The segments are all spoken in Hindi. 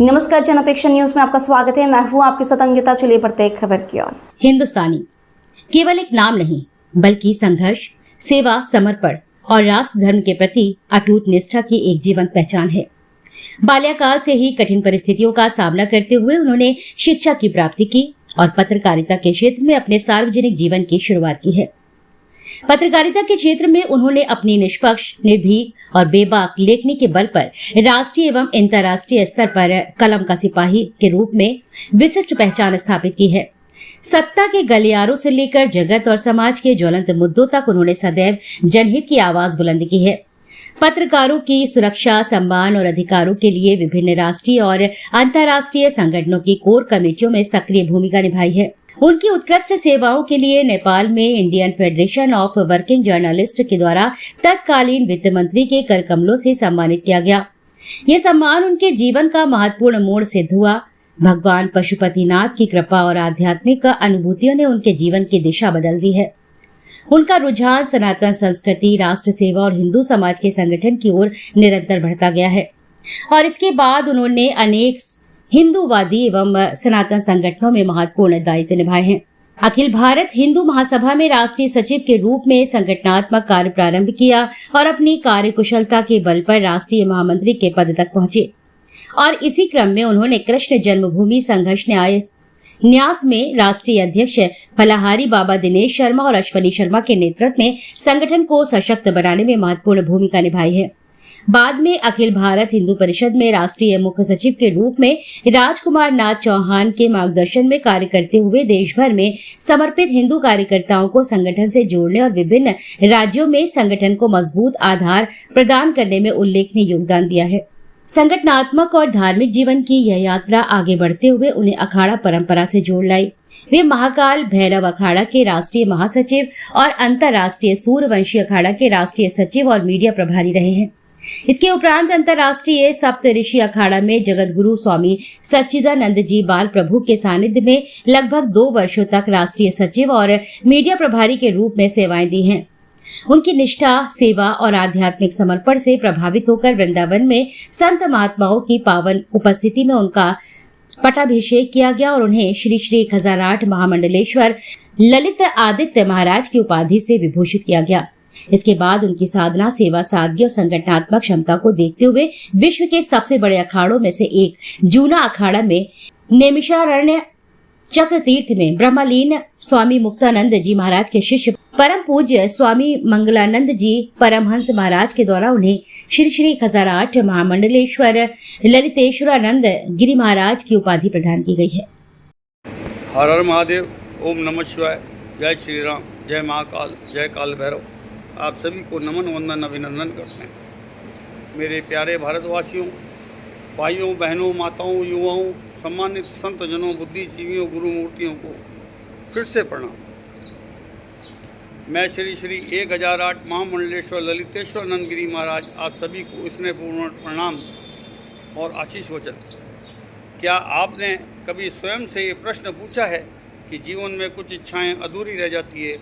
नमस्कार, जनअपेक्षा न्यूज में आपका स्वागत है। मैं हूं आपके साथ अंकिता। चलिए बढ़ते हैं खबर की ओर। हिंदुस्तानी केवल एक नाम नहीं, बल्कि संघर्ष, सेवा, समर्पण और राष्ट्र धर्म के प्रति अटूट निष्ठा की एक जीवंत पहचान है। बाल्यकाल से ही कठिन परिस्थितियों का सामना करते हुए उन्होंने शिक्षा की प्राप्ति की और पत्रकारिता के क्षेत्र में अपने सार्वजनिक जीवन की शुरुआत की है। पत्रकारिता के क्षेत्र में उन्होंने अपनी निष्पक्ष, निर्भीक और बेबाक लेखनी के बल पर राष्ट्रीय एवं अंतर्राष्ट्रीय स्तर पर कलम का सिपाही के रूप में विशिष्ट पहचान स्थापित की है। सत्ता के गलियारों से लेकर जगत और समाज के ज्वलंत मुद्दों तक उन्होंने सदैव जनहित की आवाज बुलंद की है। पत्रकारों की सुरक्षा, सम्मान और अधिकारों के लिए विभिन्न राष्ट्रीय और अंतर्राष्ट्रीय संगठनों की कोर कमेटियों में सक्रिय भूमिका निभाई है। उनकी उत्कृष्ट सेवाओं के लिए नेपाल में Indian federation of working journalist के द्वारा तत्कालीन वित्त मंत्री के कर कमलों से सम्मानित किया गया। ये सम्मान उनके जीवन का महत्वपूर्ण मोड़ सिद्ध हुआ। भगवान पशुपतिनाथ की कृपा और आध्यात्मिक अनुभूतियों ने उनके जीवन की दिशा बदल दी है। उनका रुझान सनातन संस्कृति, राष्ट्र सेवा और हिंदू समाज के संगठन की ओर निरंतर बढ़ता गया है और इसके बाद उन्होंने अनेक हिंदूवादी एवं सनातन संगठनों में महत्वपूर्ण दायित्व निभाए हैं। अखिल भारत हिंदू महासभा में राष्ट्रीय सचिव के रूप में संगठनात्मक कार्य प्रारंभ किया और अपनी कार्यकुशलता के बल पर राष्ट्रीय महामंत्री के पद तक पहुंचे और इसी क्रम में उन्होंने कृष्ण जन्मभूमि संघर्ष न्यास में राष्ट्रीय अध्यक्ष फलाहारी बाबा दिनेश शर्मा और अश्वनी शर्मा के नेतृत्व में संगठन को सशक्त बनाने में महत्वपूर्ण भूमिका निभाई है। बाद में अखिल भारत हिंदू परिषद में राष्ट्रीय मुख्य सचिव के रूप में राजकुमार नाथ चौहान के मार्गदर्शन में कार्य करते हुए देश भर में समर्पित हिंदू कार्यकर्ताओं को संगठन से जोड़ने और विभिन्न राज्यों में संगठन को मजबूत आधार प्रदान करने में उल्लेखनीय योगदान दिया है। संगठनात्मक और धार्मिक जीवन की यह यात्रा आगे बढ़ते हुए उन्हें अखाड़ा परंपरा से जोड़ लाई। वे महाकाल भैरव अखाड़ा के राष्ट्रीय महासचिव और अंतर्राष्ट्रीय सूर्यवंशी अखाड़ा के राष्ट्रीय सचिव और मीडिया प्रभारी रहे हैं। इसके उपरांत अंतर्राष्ट्रीय सप्त ऋषि अखाड़ा में जगत गुरु स्वामी सच्चिदानंद जी बाल प्रभु के सानिध्य में लगभग 2 वर्षों तक राष्ट्रीय सचिव और मीडिया प्रभारी के रूप में सेवाएं दी हैं। उनकी निष्ठा, सेवा और आध्यात्मिक समर्पण से प्रभावित होकर वृंदावन में संत महात्माओं की पावन उपस्थिति में उनका पटाभिषेक किया गया और उन्हें श्री श्री 1008 महामंडलेश्वर ललित आदित्य महाराज की उपाधि से विभूषित किया गया। इसके बाद उनकी साधना, सेवा, सादगी और संगठनात्मक क्षमता को देखते हुए विश्व के सबसे बड़े अखाड़ों में से एक जूना अखाड़ा में नैमिषारण्य चक्र तीर्थ में ब्रह्मलीन स्वामी मुक्तानंद जी महाराज के शिष्य परम पूज्य स्वामी मंगलानंद जी परमहंस महाराज के द्वारा उन्हें श्री श्री 1008 महामंडलेश्वर ललितेश्वरानंद गिरी महाराज की उपाधि प्रदान की गई है। हर हर महादेव, ओम नमः शिवाय, जय श्री राम, जय महाकाल, जय काल भैरव। आप सभी को नमन, वंदन, अभिनंदन करते हैं। मेरे प्यारे भारतवासियों, भाइयों, बहनों, माताओं, युवाओं, सम्मानित संत जनों, बुद्धिजीवियों, गुरु मूर्तियों को फिर से प्रणाम। मैं श्री श्री 1008 महामंडलेश्वर ललितेश्वरानंद गिरी महाराज आप सभी को स्नेहपूर्ण प्रणाम और आशीष वचन। क्या आपने कभी स्वयं से ये प्रश्न पूछा है कि जीवन में कुछ इच्छाएं अधूरी रह जाती है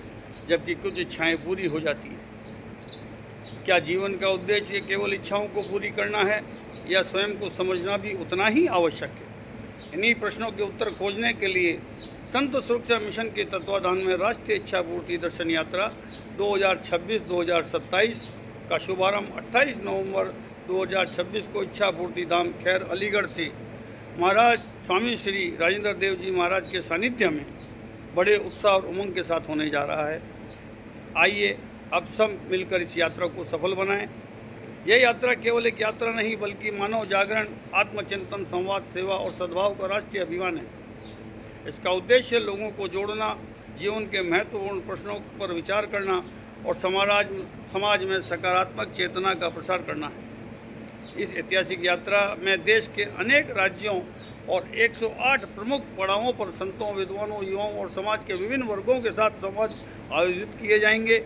जबकि कुछ इच्छाएं पूरी हो जाती है? क्या जीवन का उद्देश्य केवल इच्छाओं को पूरी करना है या स्वयं को समझना भी उतना ही आवश्यक है? इन्हीं प्रश्नों के उत्तर खोजने के लिए संत सुरक्षा मिशन के तत्वाधान में राष्ट्रीय इच्छा पूर्ति दर्शन यात्रा 2026-2027 का शुभारंभ 28 नवंबर 2026 को इच्छा पूर्ति धाम खैर अलीगढ़ से महाराज स्वामी श्री राजेंद्र देव जी महाराज के सानिध्य में बड़े उत्साह और उमंग के साथ होने जा रहा है। आइए अब सब मिलकर इस यात्रा को सफल बनाएं। यह यात्रा केवल एक यात्रा नहीं बल्कि मानव जागरण, आत्मचिंतन, संवाद, सेवा और सद्भाव का राष्ट्रीय अभियान है। इसका उद्देश्य लोगों को जोड़ना, जीवन के महत्वपूर्ण प्रश्नों पर विचार करना और समाज में सकारात्मक चेतना का प्रसार करना है। इस ऐतिहासिक यात्रा में देश के अनेक राज्यों और 108 प्रमुख पड़ावों पर संतों, विद्वानों, युवाओं और समाज के विभिन्न वर्गों के साथ संवाद आयोजित किए जाएंगे।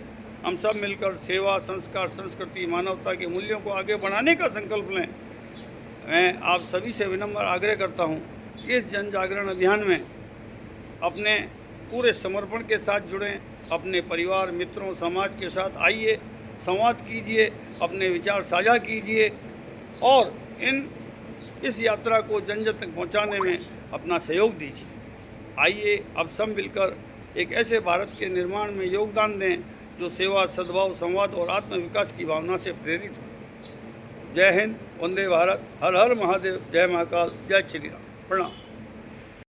हम सब मिलकर सेवा, संस्कार, संस्कृति, मानवता के मूल्यों को आगे बढ़ाने का संकल्प लें। मैं आप सभी से विनम्र आग्रह करता हूं कि इस जन जागरण अभियान में अपने पूरे समर्पण के साथ जुड़ें। अपने परिवार, मित्रों, समाज के साथ आइए, संवाद कीजिए, अपने विचार साझा कीजिए और इन इस यात्रा को जन जन तक पहुँचाने में अपना सहयोग दीजिए। आइए अब सब मिलकर एक ऐसे भारत के निर्माण में योगदान दें जो सेवा, सद्भाव, संवाद और आत्म विकास की भावना से प्रेरित हो। जय हिंद, वंदे भारत, हर हर महादेव, जय महाकाल, जय श्री राम, प्रणाम।